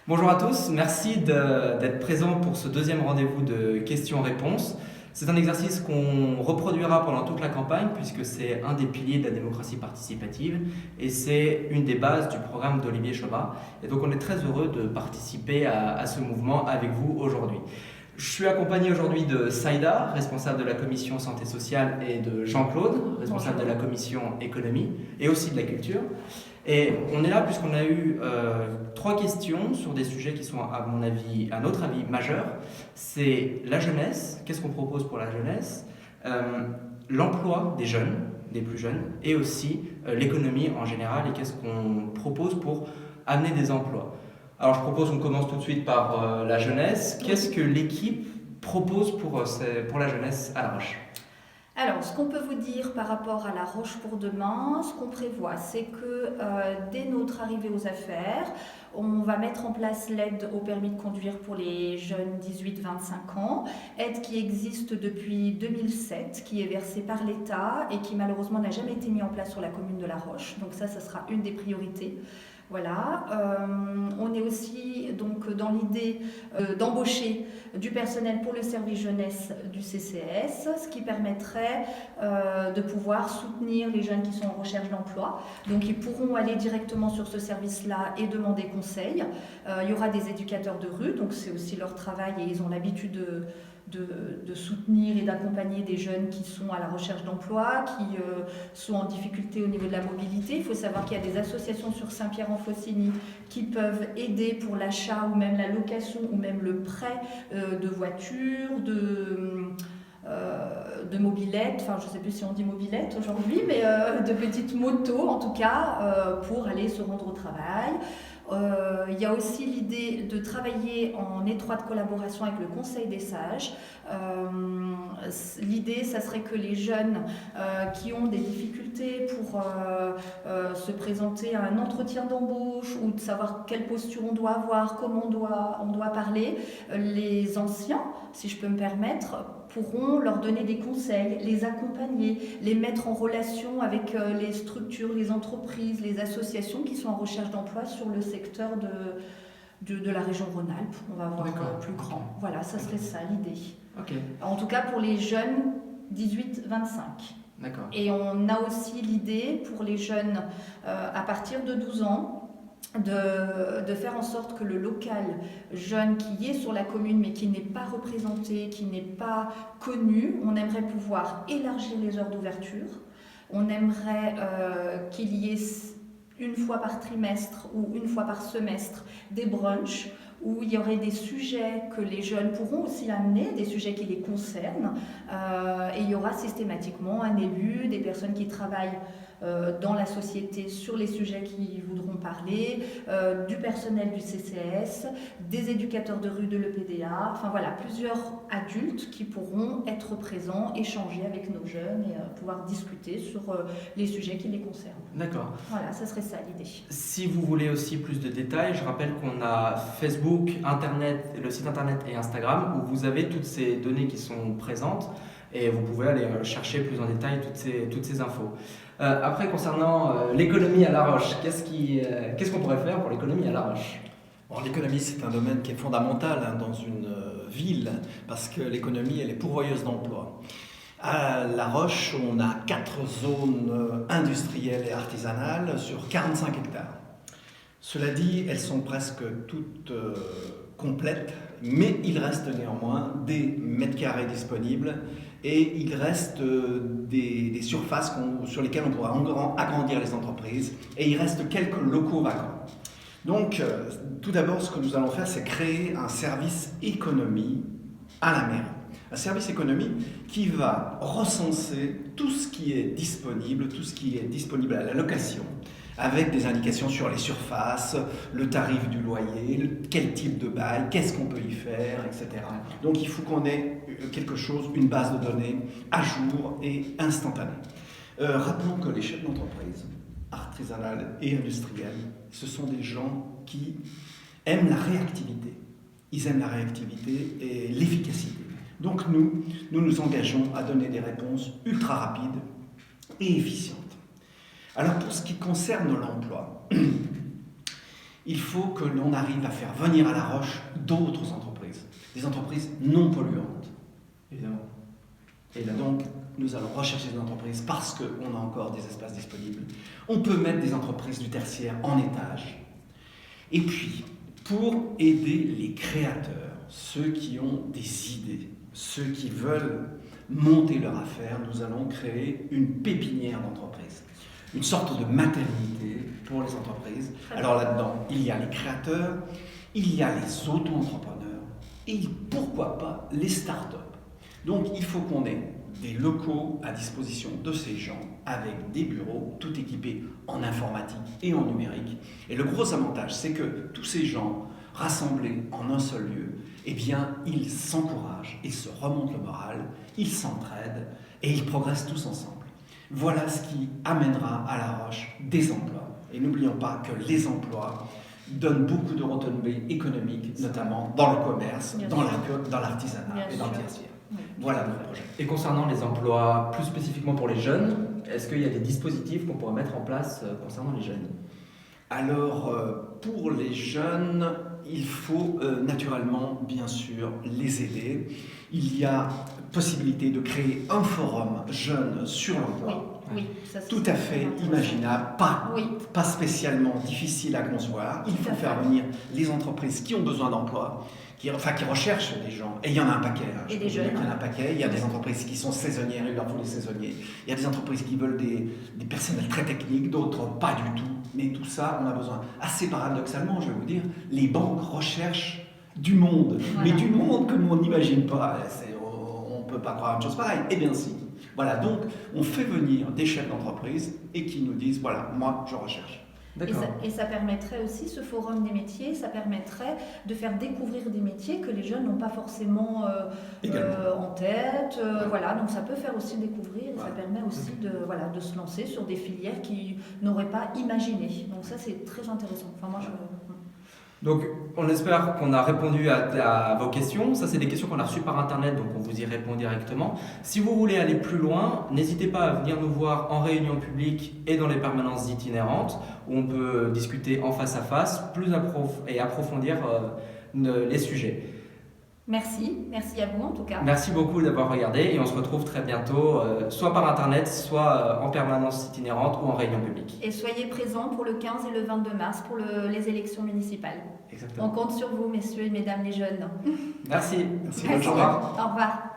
Bonjour à tous, merci d'être présents pour ce deuxième rendez-vous de questions-réponses. C'est un exercice qu'on reproduira pendant toute la campagne puisque c'est un des piliers de la démocratie participative et c'est une des bases du programme d'Olivier Chobat. Et donc on est très heureux de participer à ce mouvement avec vous aujourd'hui. Je suis accompagné aujourd'hui de Saïda, responsable de la commission santé sociale, et de Jean-Claude, responsable de la commission économie et aussi de la culture. Et on est là puisqu'on a eu trois questions sur des sujets qui sont, à notre avis, majeurs. C'est la jeunesse, qu'est-ce qu'on propose pour la jeunesse, l'emploi des jeunes, des plus jeunes, et aussi l'économie en général et qu'est-ce qu'on propose pour amener des emplois. Alors je propose qu'on commence tout de suite par la jeunesse. Qu'est-ce que l'équipe propose pour la jeunesse à La Roche ? Alors, ce qu'on peut vous dire par rapport à La Roche pour demain, ce qu'on prévoit, c'est que dès notre arrivée aux affaires, on va mettre en place l'aide au permis de conduire pour les jeunes 18-25 ans, aide qui existe depuis 2007, qui est versée par l'État et qui malheureusement n'a jamais été mise en place sur la commune de La Roche. Donc ça sera une des priorités. Voilà, on est aussi donc dans l'idée d'embaucher du personnel pour le service jeunesse du CCS, ce qui permettrait de pouvoir soutenir les jeunes qui sont en recherche d'emploi. Donc ils pourront aller directement sur ce service-là et demander conseil. Il y aura des éducateurs de rue, donc c'est aussi leur travail et ils ont l'habitude de soutenir et d'accompagner des jeunes qui sont à la recherche d'emploi, qui sont en difficulté au niveau de la mobilité. Il faut savoir qu'il y a des associations sur Saint-Pierre-en-Faucigny qui peuvent aider pour l'achat ou même la location ou même le prêt de voitures, de mobylettes, enfin je ne sais plus si on dit mobylettes aujourd'hui, mais de petites motos en tout cas pour aller se rendre au travail. Il y a aussi l'idée de travailler en étroite collaboration avec le Conseil des sages. L'idée, ça serait que les jeunes qui ont des difficultés pour se présenter à un entretien d'embauche ou de savoir quelle posture on doit avoir, comment on doit parler, les anciens, si je peux me permettre, pourront leur donner des conseils, les accompagner, les mettre en relation avec les structures, les entreprises, les associations qui sont en recherche d'emploi sur le secteur de la région Rhône-Alpes. On va avoir plus grand. Voilà, ça serait ça l'idée. Okay. En tout cas pour les jeunes 18-25. D'accord. Et on a aussi l'idée pour les jeunes à partir de 12 ans de faire en sorte que le local jeune qui est sur la commune mais qui n'est pas représenté, qui n'est pas connu, on aimerait pouvoir élargir les heures d'ouverture. On aimerait qu'il y ait une fois par trimestre ou une fois par semestre des brunchs où il y aurait des sujets que les jeunes pourront aussi amener, des sujets qui les concernent, et il y aura systématiquement un élu, des personnes qui travaillent dans la société sur les sujets qu'ils voudront parler, du personnel du CCS, des éducateurs de rue de l'EPDA, enfin voilà, plusieurs adultes qui pourront être présents, échanger avec nos jeunes et pouvoir discuter sur les sujets qui les concernent. D'accord. Voilà, ça serait ça l'idée. Si vous voulez aussi plus de détails, je rappelle qu'on a Facebook, Internet, le site Internet et Instagram où vous avez toutes ces données qui sont présentes et vous pouvez aller chercher plus en détail toutes ces infos. Après, concernant l'économie à La Roche, qu'est-ce qu'on pourrait faire pour l'économie à La Roche ? Bon, l'économie, c'est un domaine qui est fondamental dans une ville parce que l'économie, elle est pourvoyeuse d'emplois. À La Roche, on a 4 zones industrielles et artisanales sur 45 hectares. Cela dit, elles sont presque toutes complètes, mais il reste néanmoins des mètres carrés disponibles et il reste des surfaces sur lesquelles on pourra agrandir les entreprises et il reste quelques locaux vacants. Donc, tout d'abord, ce que nous allons faire, c'est créer un service économie à la mairie. Un service économie qui va recenser tout ce qui est disponible à la location, avec des indications sur les surfaces, le tarif du loyer, quel type de bail, qu'est-ce qu'on peut y faire, etc. Donc il faut qu'on ait quelque chose, une base de données à jour et instantanée. Rappelons que les chefs d'entreprise, artisanales et industrielles, ce sont des gens qui aiment la réactivité. Ils aiment la réactivité et l'efficacité. Donc nous engageons à donner des réponses ultra rapides et efficientes. Alors pour ce qui concerne l'emploi, il faut que l'on arrive à faire venir à La Roche d'autres entreprises, des entreprises non polluantes. Évidemment. Et là donc, nous allons rechercher des entreprises parce qu'on a encore des espaces disponibles. On peut mettre des entreprises du tertiaire en étage. Et puis, pour aider les créateurs, ceux qui ont des idées, ceux qui veulent monter leur affaire, nous allons créer une pépinière d'entreprises, une sorte de maternité pour les entreprises. Alors là-dedans, il y a les créateurs, il y a les auto-entrepreneurs et pourquoi pas les startups. Donc il faut qu'on ait des locaux à disposition de ces gens avec des bureaux tout équipés en informatique et en numérique. Et le gros avantage, c'est que tous ces gens rassemblés en un seul lieu, eh bien, ils s'encouragent, ils se remontent le moral, ils s'entraident et ils progressent tous ensemble. Voilà ce qui amènera à La Roche des emplois. Et n'oublions pas que les emplois donnent beaucoup de retombées économiques, notamment dans le commerce, dans l'artisanat et dans le tertiaire. Oui. Voilà notre projet. Et concernant les emplois, plus spécifiquement pour les jeunes, est-ce qu'il y a des dispositifs qu'on pourrait mettre en place concernant les jeunes? Alors, pour les jeunes, il faut naturellement, bien sûr, les aider. Il y a possibilité de créer un forum jeune sur l'emploi. Oui, ça, c'est Tout à fait imaginable, Oui. pas spécialement difficile à concevoir. Il faut faire venir les entreprises qui ont besoin d'emploi, qui recherchent des gens. Et il y en a un paquet. Et des jeunes. Il y en a un paquet. Il y a des entreprises qui sont saisonnières, il leur faut des saisonniers. Il y a des entreprises qui veulent des personnels très techniques, d'autres pas du tout. Mais tout ça, on a besoin. Assez paradoxalement, je vais vous dire, les banques recherchent du monde. Voilà. Mais du monde que nous on n'imagine pas. On ne peut pas croire une chose pareille. Eh bien si. Voilà, donc on fait venir des chefs d'entreprise et qui nous disent, voilà, moi je recherche. Et ça permettrait aussi, ce forum des métiers, ça permettrait de faire découvrir des métiers que les jeunes n'ont pas forcément en tête. Voilà, donc ça peut faire aussi découvrir, et ça permet aussi de se lancer sur des filières qu'ils n'auraient pas imaginées. Donc ça, c'est très intéressant. Enfin, moi, Donc, on espère qu'on a répondu à vos questions. Ça, c'est des questions qu'on a reçues par Internet, donc on vous y répond directement. Si vous voulez aller plus loin, n'hésitez pas à venir nous voir en réunion publique et dans les permanences itinérantes, où on peut discuter en face à face et approfondir les sujets. Merci à vous en tout cas. Merci beaucoup d'avoir regardé et on se retrouve très bientôt, soit par Internet, soit en permanence itinérante ou en réunion publique. Et soyez présents pour le 15 et le 22 mars pour les élections municipales. Exactement. On compte sur vous, messieurs et mesdames les jeunes. Merci. Bonne journée. Au revoir.